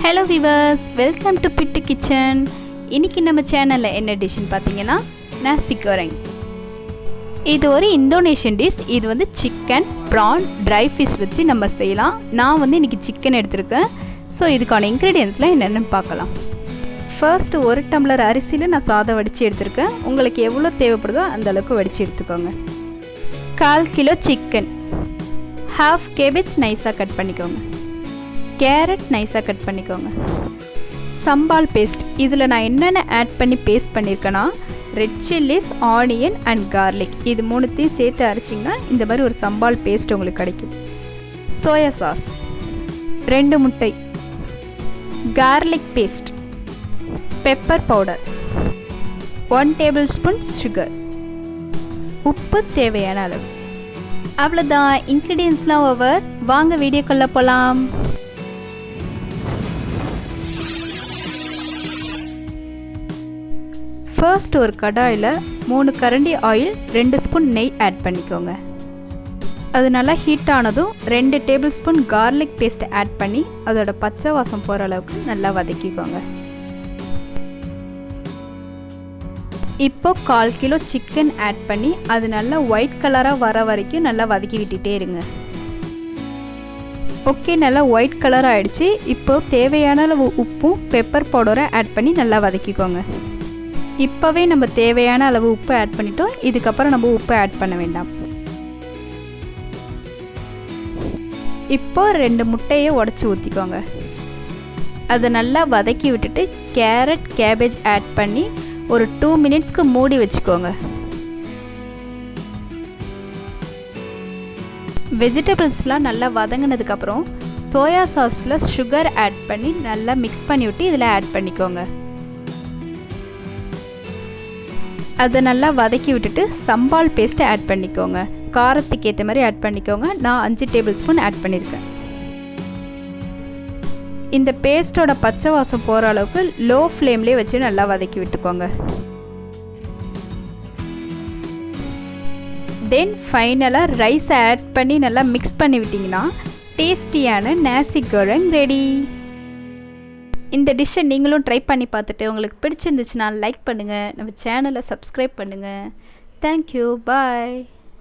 Hello viewers, welcome to Pittu kitchen. இன்னைக்கு நம்ம சேனல்ல என்ன டிஷ்னு பாத்தீங்கன்னா Nasi Goreng. இது ஒரு இந்தோனேஷியன் டிஷ். இது வந்து chicken, prawn, dry fish வச்சு நம்ம செய்யலாம். நான் வந்து இன்னைக்கு chicken எடுத்துர்க்கேன். சோ இதுக்கான ingredientsலாம் என்னன்னு பார்க்கலாம். First ஒரு டம்ளர் அரிசியில நான் சாதம் வடிச்சு எடுத்துர்க்கேன். உங்களுக்கு எவ்வளவு தேவைப்படுதோ அந்த அளவுக்கு வடிச்சு எடுத்துக்கோங்க. 1/4 கிலோ chicken. Half cabbage நைஸா கட் பண்ணிக்கோங்க. கேரட் நைஸாக கட் பண்ணிக்கோங்க. சம்பால் பேஸ்ட் இதில் நான் என்னென்ன ஆட் பண்ணி பேஸ்ட் பண்ணியிருக்கேன்னா red chillies, onion and garlic இது மூணுத்தையும் சேர்த்து அரைச்சிங்கன்னா இந்த மாதிரி ஒரு சம்பால் பேஸ்ட் உங்களுக்கு கிடைக்கும். சோயா சாஸ் 2 முட்டை, garlic paste, pepper powder, 1 tablespoon sugar, உப்பு தேவையான அளவு. அவ்வளோதான், இன்க்ரீடியன்ஸ்லாம் ஓவர். வாங்க வீடியோக்குள்ளே போகலாம். ஃபர்ஸ்ட் ஒரு கடாயில் 3 கரண்டி ஆயில், 2 ஸ்பூன் நெய் ஆட் பண்ணிக்கோங்க. அது நல்லா ஹீட் ஆனதும் 2 tablespoon garlic paste add பண்ணி அதோட பச்சை வாசம் போகிற அளவுக்கு நல்லா வதக்கிக்கோங்க. இப்போ 1/4 கிலோ சிக்கன் ஆட் பண்ணி அது நல்லா ஒயிட் கலராக வர வரைக்கும் நல்லா வதக்கி விட்டுட்டே இருங்க. ஓகே, நல்லா ஒயிட் கலர் ஆகிடுச்சு. இப்போ தேவையான அளவு உப்பும் பெப்பர் பவுடரை ஆட் பண்ணி நல்லா வதக்கிக்கோங்க. இப்போவே நம்ம தேவையான அளவு உப்பு ஆட் பண்ணிட்டோம். இதுக்கப்புறம் நம்ம உப்பு ஆட் பண்ண வேண்டாம். இப்போ 2 முட்டையை உடச்சி ஊற்றிக்கோங்க. அதை நல்லா வதக்கி விட்டுட்டு கேரட், கேபேஜ் ஆட் பண்ணி ஒரு 2 மினிட்ஸ்க்கு மூடி வச்சுக்கோங்க. வெஜிடபிள்ஸ்லாம் நல்லா வதங்கினதுக்கப்புறம் சோயா சாஸில் சுகர் ஆட் பண்ணி நல்லா மிக்ஸ் பண்ணி விட்டு இதில் ஆட் பண்ணிக்கோங்க. அதை நல்லா வதக்கி விட்டுட்டு சம்பால் பேஸ்ட்டை ஆட் பண்ணிக்கோங்க. காரத்துக்கு ஏற்ற மாதிரி ஆட் பண்ணிக்கோங்க. நான் 5 டேபிள் ஸ்பூன் ஆட் பண்ணியிருக்கேன். இந்த பேஸ்ட்டோட பச்சை வாசம் போகிற அளவுக்கு லோ ஃப்ளேம்லேயே வச்சு நல்லா வதக்கி விட்டுக்கோங்க. தென் ஃபைனலாக ரைஸை ஆட் பண்ணி நல்லா மிக்ஸ் பண்ணி விட்டிங்கன்னா டேஸ்டியான நாசி கோரெங் ரெடி. இந்த டிஷ்ஷை நீங்களும் ட்ரை பண்ணி பார்த்துட்டு உங்களுக்கு பிடிச்சிருந்துச்சுன்னா லைக் பண்ணுங்கள், நம்ம சேனலை சப்ஸ்கிரைப் பண்ணுங்கள். தேங்க்யூ, பாய்.